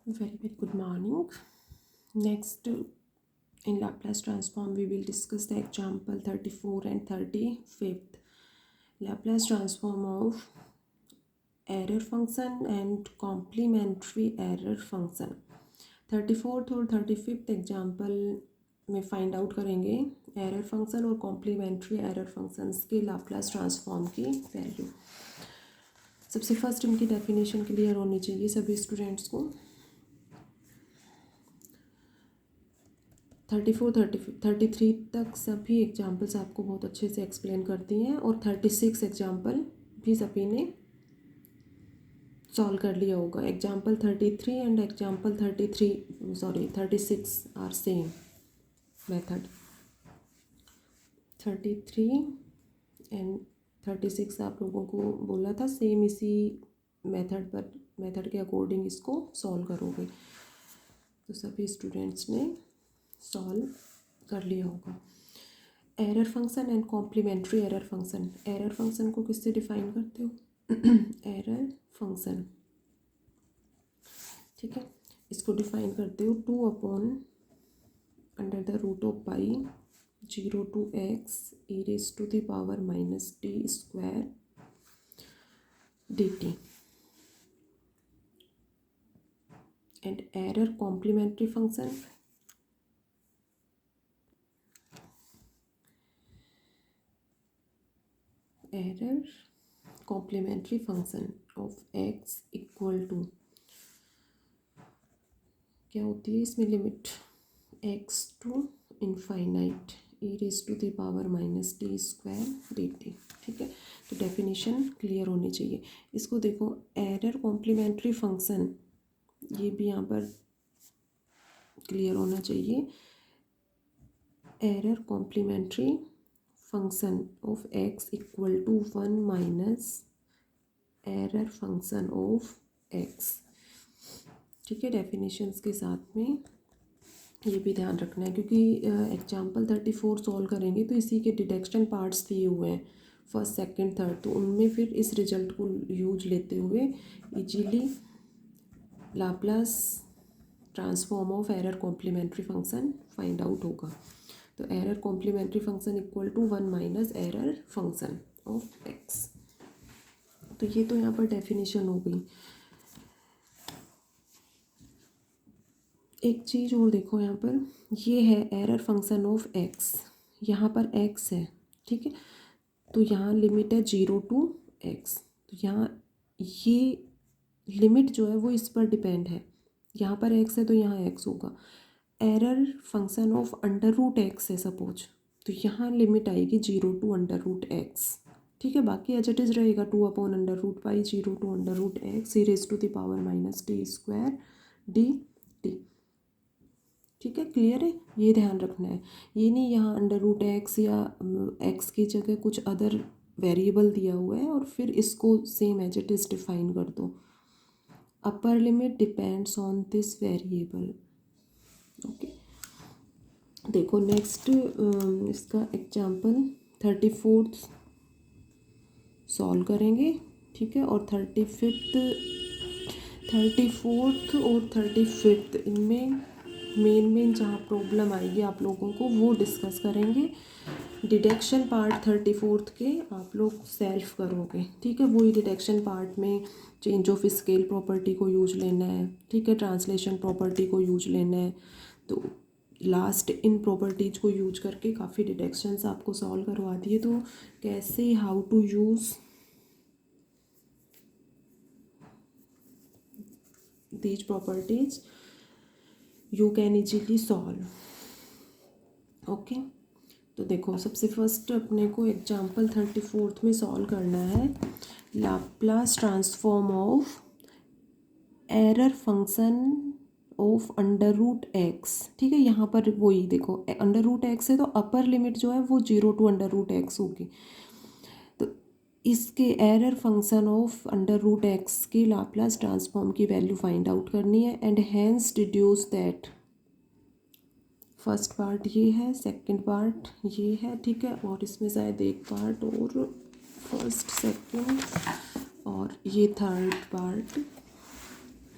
Very good morning. Next, in Laplace transform, we will discuss the example 34 and 35th. Laplace transform of error function and complementary error function. 34th और 35th example में find out करेंगे error function और complementary error functions के Laplace transform की value. सबसे first इनकी definition clear होनी चाहिए सभी स्टूडेंट्स को। 34, 33 तक सभी एग्जाम्पल्स आपको बहुत अच्छे से एक्सप्लेन करती हैं और 36 एग्जाम्पल भी सभी ने सॉल्व कर लिया होगा। Example 33 and example 36 are same method. 33 and 36 आप लोगों को बोला था सेम इसी मेथड के अकॉर्डिंग इसको सॉल्व करोगे, तो सभी स्टूडेंट्स ने सॉल्व कर लिया होगा। Error function and complementary error function. Error function को किससे डिफाइन करते हो? एरर फंक्शन, ठीक है, इसको डिफाइन करते हो 2/√पाई 0 to x e⁻⁻t² dt and error complementary function of x equal to क्या होती है इसमें limit x to infinite e⁻⁻t² dt, ठीक है। तो डेफिनेशन क्लियर होनी चाहिए। इसको देखो, एरर कॉम्प्लीमेंट्री फंक्शन, ये भी यहाँ पर क्लियर होना चाहिए। Error complementary function of x equal to 1 minus error function of x, ठीक है। डेफिनेशंस के साथ में ये भी ध्यान रखना है, क्योंकि एग्जाम्पल 34 सॉल्व करेंगे तो इसी के डिडक्शन पार्ट्स दिए हुए हैं फर्स्ट सेकंड थर्ड, तो उनमें फिर इस रिजल्ट को यूज लेते हुए easily Laplace transform of error complementary function find out होगा। तो error complementary function equal to 1 minus error function of x। तो ये तो यहाँ पर डेफिनेशन हो गई। एक चीज़ और देखो, यहाँ पर ये है एरर फंक्शन ऑफ x, यहाँ पर x है, ठीक है। तो यहाँ लिमिट है 0 to x, तो यहाँ ये लिमिट जो है वो इस पर डिपेंड है। यहाँ पर x है तो यहाँ x होगा। एरर फंक्शन ऑफ √x है सपोज, तो यहाँ लिमिट आएगी 0 to √x, ठीक है। बाकी एज इट इज़ रहेगा 2/√पाई 0 to √x e⁻⁻t² dt, ठीक है। क्लियर है, ये ध्यान रखना है। ये नहीं यहाँ √x या x की जगह कुछ अदर वेरिएबल दिया हुआ है और फिर इसको same as it is define कर दो। Upper limit depends on this variable, okay. देखो नेक्स्ट इसका एग्जाम्पल 34 सॉल्व करेंगे, ठीक है। और 34th और 35th इनमें मेन जहाँ प्रॉब्लम आएगी आप लोगों को वो डिस्कस करेंगे। डिडक्शन पार्ट 34th के आप लोग सेल्फ करोगे, ठीक है। वही डिडक्शन पार्ट में चेंज ऑफ स्केल प्रॉपर्टी को यूज लेना है, ठीक है। ट्रांसलेशन प्रॉपर्टी को यूज लेना है। तो लास्ट इन प्रॉपर्टीज को यूज करके काफ़ी डिडक्शंस आपको सॉल्व करवा दिए। तो कैसे, how to use these properties you can easily solve, okay. तो देखो सबसे फर्स्ट अपने को एग्जाम्पल 34th में सॉल्व करना है Laplace transform of error function of √x, ठीक है। यहाँ पर वही देखो √x है तो अपर लिमिट जो है वो 0 to √x होगी। तो इसके एरर फंक्शन ऑफ √x की लाप्लास ट्रांसफॉर्म की वैल्यू फाइंड आउट करनी है and hence deduce that. First part ये है, सेकंड पार्ट ये है, ठीक है। और इसमें शायद एक पार्ट और फर्स्ट सेकंड और ये थर्ड पार्ट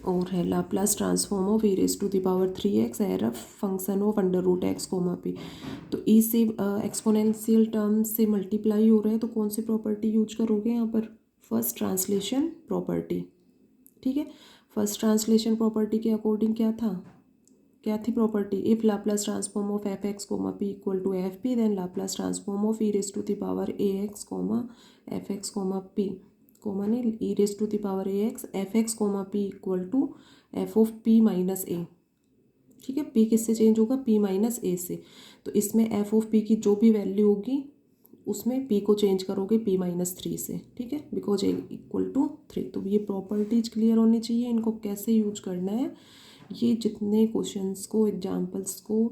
और है Laplace transform of e raise to the power 3x error function of under root x comma p. तो ई से एक्सपोनेंशियल टर्म से मल्टीप्लाई हो रहा है तो कौन सी प्रॉपर्टी यूज करोगे यहाँ पर? First translation property. ठीक है, फर्स्ट ट्रांसलेशन प्रॉपर्टी के अकॉर्डिंग क्या थी property? If Laplace transform of f x comma p equal to f p then Laplace transform of e raise to the power a x comma f x comma p comma ने e raise to the power a x f x comma p equal to f of p minus a. ठीक है, P किससे change होगा? P minus ए से। तो इसमें F of P की जो भी वैल्यू होगी उसमें पी को चेंज करोगे पी माइनस 3 से। ठीक है, बिकॉज ए इक्वल टू 3। तो ये प्रॉपर्टीज क्लियर होनी चाहिए। इनको कैसे यूज करना है, ये जितने क्वेश्चंस को एग्जाम्पल्स को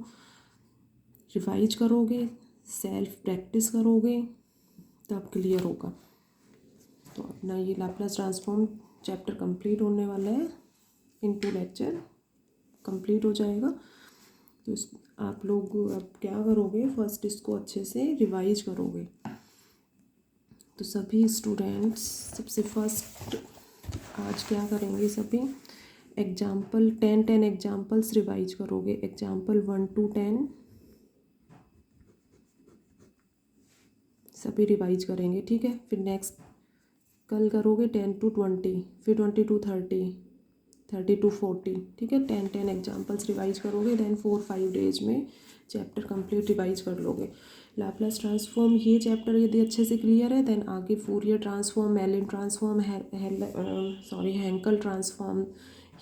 रिवाइज करोगे, सेल्फ प्रैक्टिस करोगे, तब क्लियर होगा। तो अपना ये लाप्लास ट्रांसफॉर्म चैप्टर कंप्लीट होने वाला है, इन 2 लेक्चर कंप्लीट हो जाएगा। तो इस आप लोग अब क्या करोगे, फर्स्ट इसको अच्छे से रिवाइज करोगे। तो सभी स्टूडेंट्स सबसे फर्स्ट आज क्या करेंगे, सभी एग्जाम्पल 10 एग्जाम्पल्स रिवाइज करोगे। एग्जाम्पल 1 to 10 सभी रिवाइज करेंगे। ठीक है, फिर नेक्स्ट कल करोगे 10 to 20, फिर 20 to 30, 30 to 40। ठीक है, 10 एग्जाम्पल्स रिवाइज करोगे। देन 4-5 डेज में चैप्टर कंप्लीट रिवाइज कर लोगे। लाप्लास ट्रांसफॉर्म ये चैप्टर यदि अच्छे से क्लियर है, देन आगे Fourier transform, Mellin transform, Hankel transform,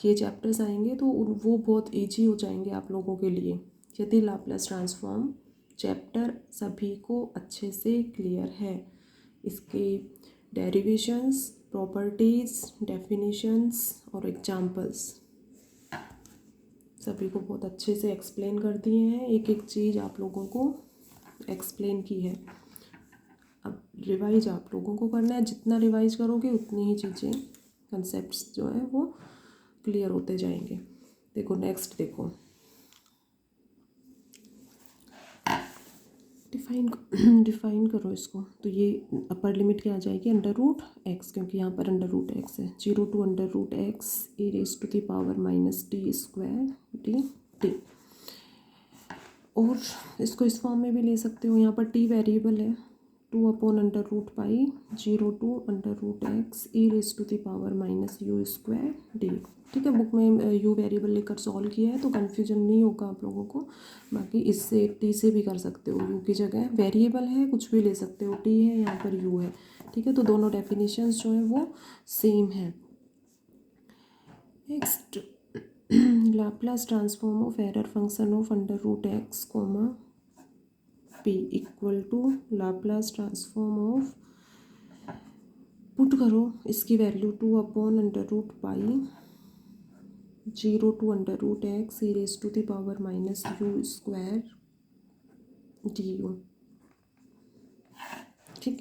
ये चैप्टर्स आएंगे तो वो बहुत ईजी हो जाएंगे आप लोगों के लिए, यदि लाप्लास ट्रांसफॉर्म चैप्टर सभी को अच्छे से क्लियर है। इसके डेरिवेशंस, प्रॉपर्टीज़, डेफिनेशंस और एग्जाम्पल्स सभी को बहुत अच्छे से एक्सप्लेन कर दिए हैं। एक एक चीज़ आप लोगों को एक्सप्लेन की है। अब रिवाइज आप लोगों को करना है। जितना रिवाइज करोगे उतनी ही चीज़ें, कंसेप्ट्स जो हैं वो क्लियर होते जाएंगे। देखो नेक्स्ट, देखो डिफाइन करो इसको। तो ये अपर लिमिट क्या आ जाएगी? अंडर रूट एक्स, क्योंकि यहाँ पर अंडर रूट एक्स है। 0 to under root x e raise to the power minus t square d t. और इसको इस फॉर्म में भी ले सकते हो। यहाँ पर टी वेरिएबल है, 2 upon under root pi 0 to under root x e raise to the power minus u square d. ठीक है, बुक में यू वेरिएबल लेकर सॉल्व किया है तो कन्फ्यूजन नहीं होगा आप लोगों को। बाकी इससे टी से भी कर सकते हो, यू की जगह वेरिएबल है कुछ भी ले सकते हो, टी है यहाँ पर यू है। ठीक है, तो दोनों डेफिनेशंस जो है वो सेम है। Next, Laplace transform of error function of under root x comma p equal to Laplace transform of, put करो इसकी value 2 upon under root pi 0 to under root x e raise to the power minus u square d u. ठीक,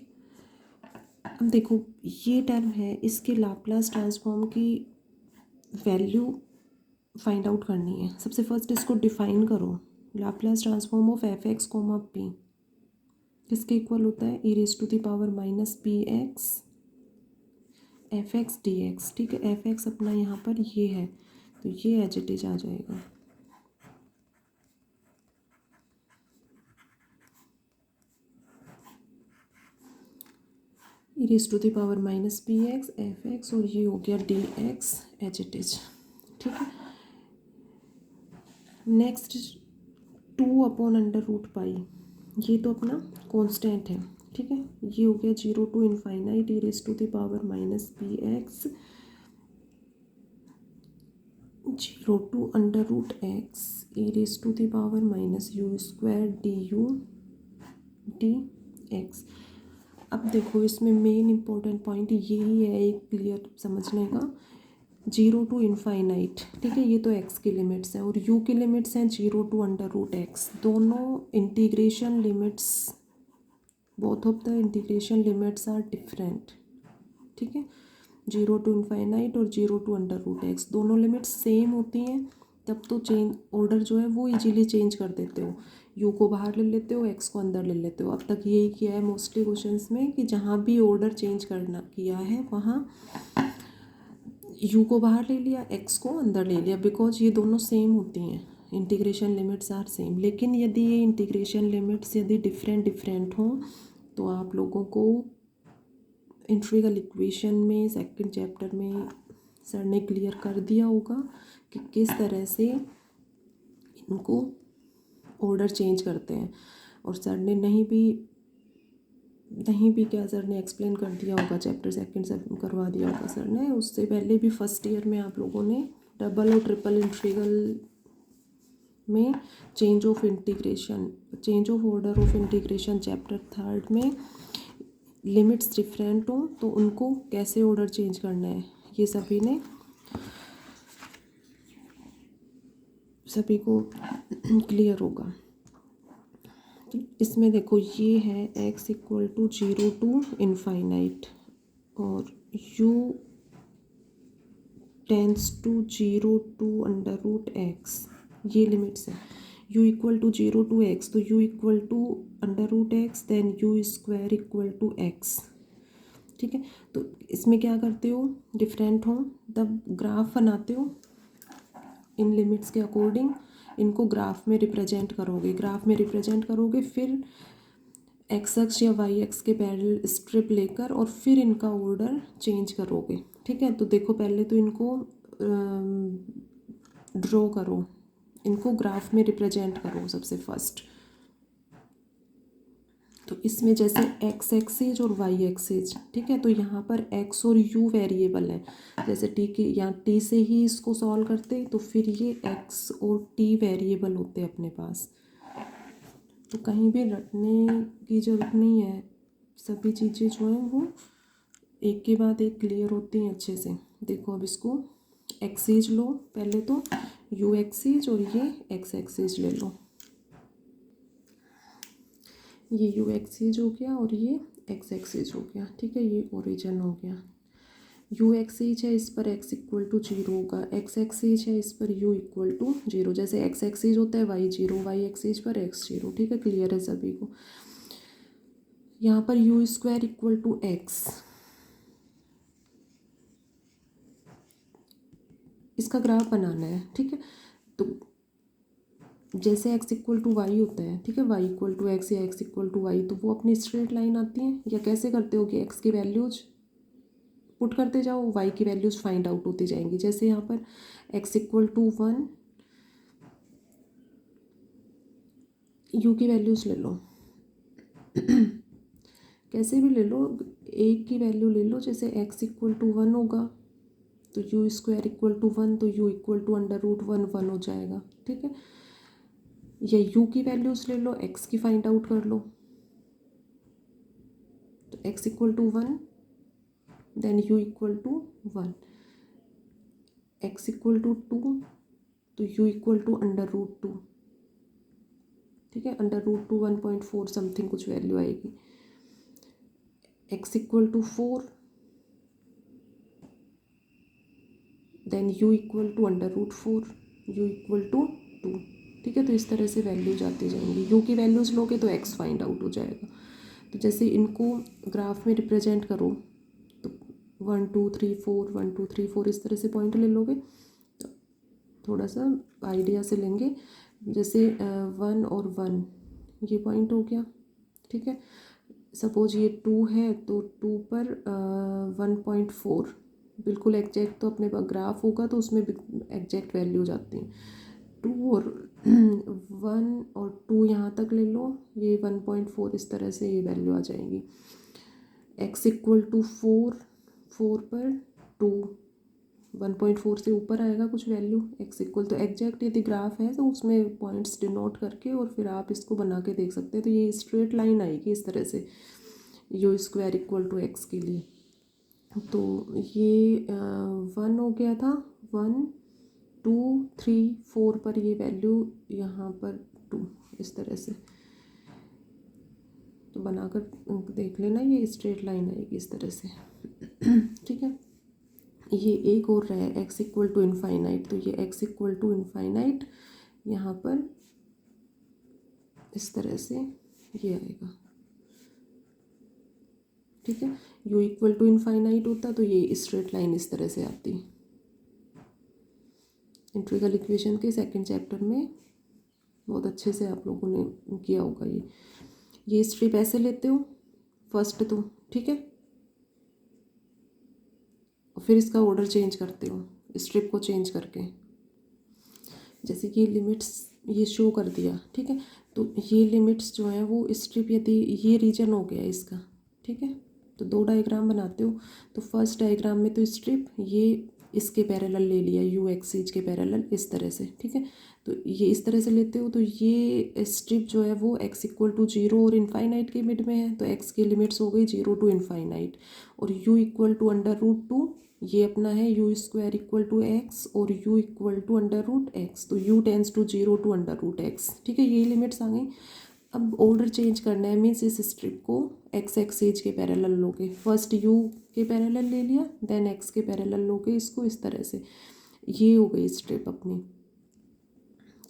अब देखो ये term है, इसके Laplace transform की value find out करनी है। सबसे फर्स्ट इसको डिफाइन करो। Laplace transform of f x comma p किसके इक्वल होता है? E raise to the power minus p x f x d x. ठीक है, एफ एक्स अपना यहाँ पर ये है तो ये एज इट इज आ जाएगा। ई raise to the power minus p x f x और ये हो गया d x as it is. ठीक है, next 2 upon under root pi, ये तो अपना कांस्टेंट है। ठीक है, ये हो गया 0 to infinite e raise to the power minus p x 0 to under root x e raise to the power minus u square d u d x. अब देखो इसमें मेन इम्पोर्टेंट पॉइंट यही है एक क्लियर समझने का, 0 to इनफाइनाइट। ठीक है, ये तो एक्स की लिमिट्स हैं और यू की लिमिट्स हैं 0 to अंडर रूट एक्स। दोनों integration limits, both of the integration limits are different. ठीक है, 0 to इनफाइनाइट और 0 to अंडर रूट एक्स दोनों लिमिट्स सेम होती हैं, तब तो चेंज ऑर्डर जो है वो इजीली चेंज कर देते हो। यू को बाहर ले लेते हो, एक्स को अंदर ले लेते हो। अब तक यही किया है मोस्टली क्वेश्चंस में कि जहाँ भी ऑर्डर चेंज करना किया है वहाँ यू को बाहर ले लिया, एक्स को अंदर ले लिया, बिकॉज ये दोनों सेम होती हैं, इंटीग्रेशन लिमिट्स आर सेम। लेकिन यदि ये इंटीग्रेशन लिमिट्स यदि डिफरेंट हों तो आप लोगों को इंटीग्रल इक्वेशन में सेकंड चैप्टर में सर ने क्लियर कर दिया होगा कि किस तरह से इनको ऑर्डर चेंज करते हैं। और सर ने नहीं भी क्या, सर ने एक्सप्लेन कर दिया होगा, चैप्टर सेकंड से करवा दिया होगा सर ने। उससे पहले भी फर्स्ट ईयर में आप लोगों ने डबल और ट्रिपल इंटीग्रल में change of order of integration chapter third में लिमिट्स डिफरेंट हो तो उनको कैसे ऑर्डर चेंज करना है, ये सभी को क्लियर होगा। इसमें देखो ये है x equal to 0 to infinite और u tends to 0 to under root x, ये लिमिट्स है। u equal to 0 to x, तो u equal to under root x, then u square equal to x। ठीक है, तो इसमें क्या करते हो, डिफरेंट हो तब ग्राफ बनाते हो, इन लिमिट्स के अकॉर्डिंग इनको ग्राफ में रिप्रेजेंट करोगे, फिर एक्स एक्स या वाई एक्स के पैरेलल स्ट्रिप लेकर और फिर इनका ऑर्डर चेंज करोगे। ठीक है, तो देखो पहले तो इनको ड्रॉ करो, इनको ग्राफ में रिप्रेजेंट करो सबसे फर्स्ट। तो इसमें जैसे एक्स एक्सिस और वाई एक्सिस, ठीक है, तो यहाँ पर एक्स और यू वेरिएबल है, जैसे टी के यहाँ टी से ही इसको सॉल्व करते तो फिर ये एक्स और टी वेरिएबल होते अपने पास। तो कहीं भी रटने की ज़रूरत नहीं है, सभी चीज़ें जो हैं वो एक के बाद एक क्लियर होती हैं अच्छे से। देखो अब इसको एक्सिस लो पहले, तो यू एक्सिस और ये एक्स एक्सिस ले लो, ये यू एक्सिस हो गया और ये एक्स एक्सिस हो गया। ठीक है, ये ओरिजिन हो गया। यू एक्सिस है, इस पर x इक्वल टू 0 होगा, एक्स एक्सिस है, इस पर u इक्वल टू 0, जैसे एक्स एक्सिस होता है y 0, वाई एक्सिस पर x 0। ठीक है, क्लियर है सभी को। यहाँ पर u square equal to x, इसका ग्राफ बनाना है। ठीक है, तो जैसे x इक्वल टू वाई होता है, ठीक है, y इक्वल टू एक्स या x इक्वल टू वाई, तो वो अपनी स्ट्रेट लाइन आती है, या कैसे करते हो कि x की वैल्यूज पुट करते जाओ, y की वैल्यूज फाइंड आउट होती जाएंगी। जैसे यहाँ पर x इक्वल टू 1, u की वैल्यूज ले लो कैसे भी ले लो, एक की वैल्यू ले लो, जैसे x इक्वल टू 1 होगा तो यू स्क्वायर इक्वल टू 1, तो u equal to under root 1 हो जाएगा। ठीक है, या u की वैल्यूज ले लो, x की फाइंड आउट कर लो, तो x equal to 1, then u equal to 1, x equal to 2, तो u equal to under root 2। ठीक है, अंडर रूट 2 1.4 समथिंग कुछ वैल्यू आएगी। x equal to 4, then u equal to under root 4, u equal to 2। ठीक है, तो इस तरह से वैल्यूज आती जाएंगी, u की वैल्यूज लोगे तो x फाइंड आउट हो जाएगा। तो जैसे इनको ग्राफ में रिप्रेजेंट करो तो 1 2 3 4 1 2 3 4 इस तरह से पॉइंट ले लोगे, तो थोड़ा सा आइडिया से लेंगे। जैसे 1 और 1 ये पॉइंट हो गया। ठीक है, सपोज ये 2 है तो 2 पर 1.4 बिल्कुल एग्जैक्ट, तो अपने पास ग्राफ होगा तो उसमें एग्जैक्ट वैल्यू जाती हैं। 2 और 1 और 2 यहाँ तक ले लो, ये 1.4 इस तरह से ये वैल्यू आ जाएगी। x इक्वल टू 4 पर 2, 1.4 से ऊपर आएगा कुछ वैल्यू, x इक्वल, तो एग्जैक्ट यदि ग्राफ है तो उसमें पॉइंट्स डिनोट करके और फिर आप इसको बना के देख सकते हैं। तो ये स्ट्रेट लाइन आएगी इस तरह से u square equal to x के लिए। तो ये 1 हो गया था, 1 2 3 4 पर ये वैल्यू, यहाँ पर 2 इस तरह से, तो बनाकर देख लेना, ये स्ट्रेट लाइन आएगी इस तरह से। ठीक है, ये एक और रहा है x इक्वल टू इनफाइनाइट, तो ये x इक्वल टू इनफाइनाइट यहाँ पर इस तरह से ये आएगा। ठीक है, u इक्वल टू इनफाइनाइट होता तो ये स्ट्रेट लाइन इस तरह से आती। इंटीग्रल इक्वेशन के सेकंड चैप्टर में बहुत अच्छे से आप लोगों ने किया होगा। ये स्ट्रिप ऐसे लेते हो फर्स्ट तो, ठीक है, और फिर इसका ऑर्डर चेंज करते हो स्ट्रिप को चेंज करके। जैसे कि लिमिट्स ये शो कर दिया, ठीक है, तो ये लिमिट्स जो है वो स्ट्रिप, यदि ये रीजन हो गया इसका, ठीक है, तो दो डायग्राम बनाते हो। तो फर्स्ट डायग्राम में तो स्ट्रिप ये इसके पैरेलल ले लिया, यू एक्सिस के पैरेलल इस तरह से, ठीक है, तो ये इस तरह से लेते हो। तो ये स्ट्रिप जो है वो x इक्वल टू 0 और इनफाइनाइट के मिड में है, तो x की लिमिट्स हो गई 0 टू इनफाइनाइट, और u इक्वल टू √2 ये अपना है u square equal to x, और u इक्वल टू √x, तो u tends to 0 to √x, ठीक है, ये लिमिट्स आ गई। अब ऑर्डर चेंज करना है, मीन्स इस स्ट्रिप को x एक्सिस के पैरेलल लोगे, फर्स्ट u के पैरेलल ले लिया, देन x के पैरेलल लोगे इसको इस तरह से, ये हो गई स्ट्रिप अपनी।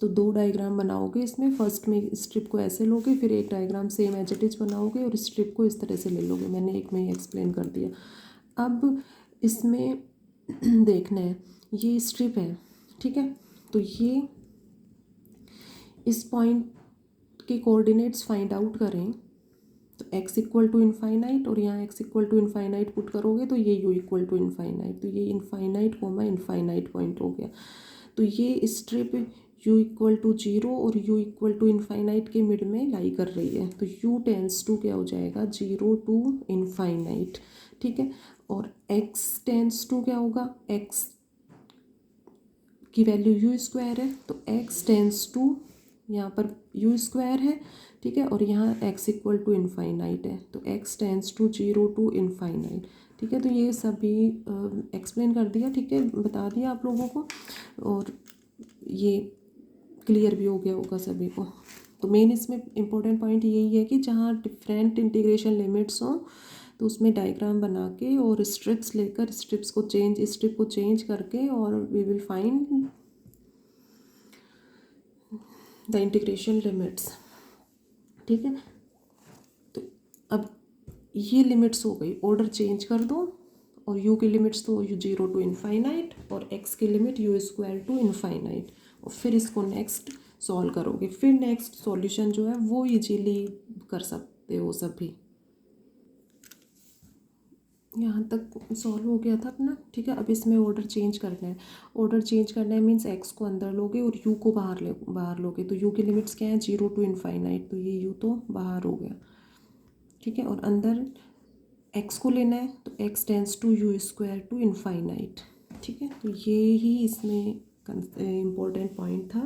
तो दो डायग्राम बनाओगे इसमें, फर्स्ट में स्ट्रिप को ऐसे लोगे, फिर एक diagram same as it is बनाओगे और स्ट्रिप को इस तरह से ले लोगे। मैंने एक में ही एक्सप्लेन कर दिया। अब इसमें देखना है, ये स्ट्रिप है, ठीक है, तो ये इस पॉइंट के कोऑर्डिनेट्स फाइंड आउट करें, तो x इक्वल टू इनफाइनाइट, और यहाँ x equal to infinite put करोगे तो ये u इक्वल टू इनफाइनाइट, तो ये इनफाइनाइट कोमा इनफाइनाइट पॉइंट हो गया। तो ये स्ट्रिप u इक्वल टू 0 और u इक्वल टू इनफाइनाइट के मिड में लाई कर रही है, तो u टेंस टू क्या हो जाएगा 0 टू इनफाइनाइट, ठीक है, और x टेंस टू क्या होगा, x की वैल्यू यू स्क्वायर है, तो x टेंस टू यहाँ पर यू स्क्वायर है, ठीक है, और यहाँ x इक्वल टू इनफाइनाइट है, तो x tends to 0 to infinite, ठीक है। तो ये सभी एक्सप्लेन कर दिया, ठीक है, बता दिया आप लोगों को, और ये क्लियर भी हो गया होगा सभी को। तो मेन इसमें इम्पोर्टेंट पॉइंट यही है कि जहाँ डिफरेंट इंटीग्रेशन लिमिट्स हों तो उसमें डायग्राम बना के और स्ट्रिप्स लेकर स्ट्रिप को चेंज करके, और we will find the integration limits, ठीक है। तो अब ये लिमिट्स हो गई, ऑर्डर चेंज कर दो, और u की लिमिट्स तो u 0 टू इनफाइनाइट और x की limit u square to infinite, और फिर इसको नेक्स्ट सॉल्व करोगे। फिर नेक्स्ट सॉल्यूशन जो है वो इजीली कर सकते हो सभी। यहाँ तक सॉल्व हो गया था अपना, ठीक है। अब इसमें ऑर्डर चेंज करना है, ऑर्डर चेंज करना है मीन्स x को अंदर लोगे और u को बाहर लोगे, तो u की लिमिट्स क्या है 0 टू इनफाइनाइट, तो ये u तो बाहर हो गया, ठीक है, और अंदर x को लेना है, तो x tends to u square to infinite, ठीक है। तो ये ही इसमें इम्पोर्टेंट पॉइंट था।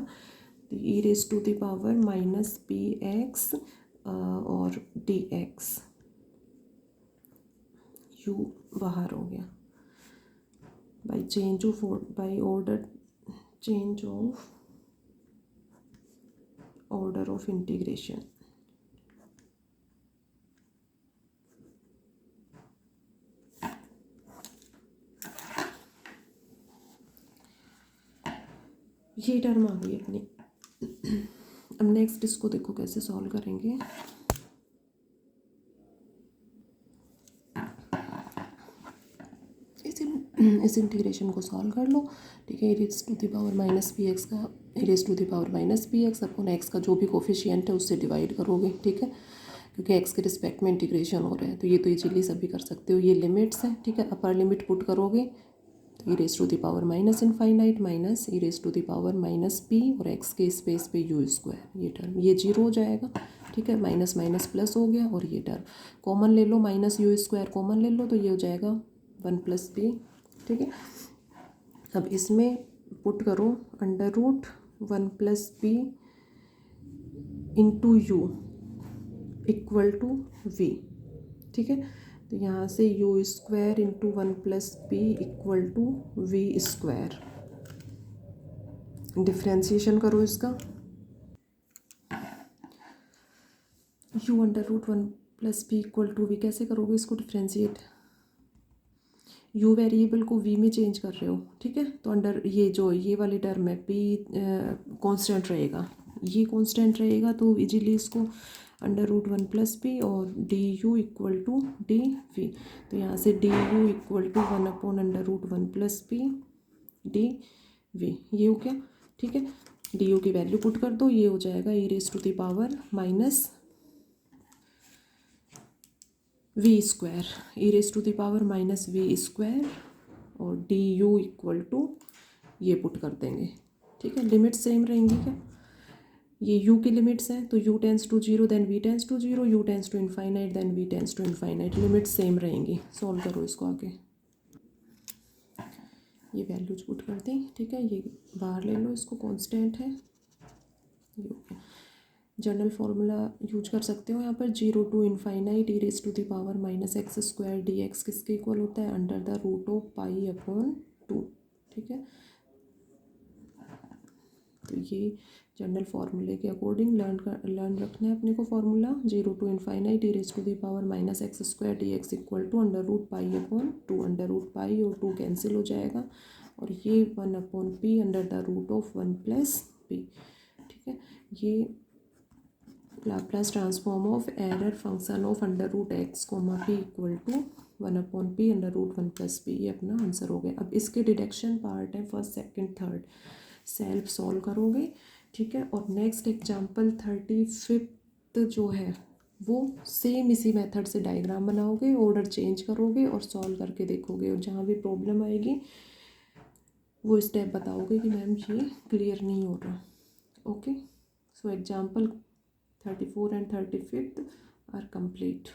तो e raise to the power minus bx और dx, u बाहर हो गया बाई ऑर्डर ऑफ इंटीग्रेशन। ये टर्म आ गई अपनी। अब नेक्स्ट इसको देखो कैसे सॉल्व करेंगे। इस इंटीग्रेशन को सॉल्व कर लो, ठीक है। e raise to the power minus b x का e raise to the power minus b x upon x का जो भी कोफिशिएंट है उससे डिवाइड करोगे, ठीक है, क्योंकि एक्स के रिस्पेक्ट में इंटीग्रेशन हो रहा है, तो ये तो इजीली सभी कर सकते हो। ये लिमिट्स हैं, ठीक है, अपर लिमिट पुट करोगे तो e raise to the power minus infinite minus e raise to the power minus b, और एक्स के स्पेस पे यू स्क्वायर, ये टर्म ये 0 हो जाएगा, ठीक है, माइनस माइनस प्लस हो गया, और ये टर्म कॉमन ले लो, माइनस यू स्क्वायर कॉमन ले लो, तो ये हो जाएगा 1 प्लस बी, ठीक है। अब इसमें पुट करो under root 1 plus b into u equal to v, ठीक है। तो यहाँ से u square into 1 plus b equal to v square, differentiation करो इसका, u under root 1 plus b equal to v कैसे करोगे इसको डिफ्रेंशिएट, u वेरिएबल को v में चेंज कर रहे हो, ठीक है, तो अंडर ये वाली टर्म है p कांस्टेंट रहेगा, ये कांस्टेंट रहेगा, तो इजीली इसको अंडर रूट 1 प्लस बी और D U equal to D V, तो यहाँ से D U equal to 1 upon under root 1 plus B D v, ये हो गया, ठीक है। डी यू की वैल्यू पुट कर दो, ये हो जाएगा ई raise to the power minus V square, E raise to the power minus V square, और डी यू इक्वल टू ये पुट कर देंगे, ठीक है। लिमिट सेम रहेंगी क्या, ये u की लिमिट्स हैं, तो u tends to zero then v tends to zero, u tends to infinite then v tends to infinite, limit same रहेंगी। सॉल्व करो इसको आगे, ये वैल्यूज पुट कर दी, ठीक है। ये बाहर ले लो, इसको कांस्टेंट है ये हो गया। जनरल फार्मूला यूज कर सकते हो यहाँ पर, zero to infinite e raise to the power minus x square d x किसके इक्वल होता है, under the root of pi upon two, ठीक है। तो ये जनरल फार्मूले के अकॉर्डिंग लर्न रखना है अपने को formula, zero to infinite e raise to the power minus x square d x equal to under root pi upon two, under root pi और टू कैंसिल हो जाएगा, और ये one upon p under the root of one plus p, ठीक है। ये Laplace transform of error function of under root x comma p equal to one upon p under root one plus p, ये अपना answer हो गया। अब इसके deduction part है first second third, self solve करोगे, ठीक है। और नेक्स्ट एग्जांपल 35 जो है वो सेम इसी मेथड से डायग्राम बनाओगे, ऑर्डर चेंज करोगे और सॉल्व करके देखोगे, और जहाँ भी प्रॉब्लम आएगी वो स्टेप बताओगे कि मैम ये क्लियर नहीं हो रहा। Okay, so example 34 and 35 are complete.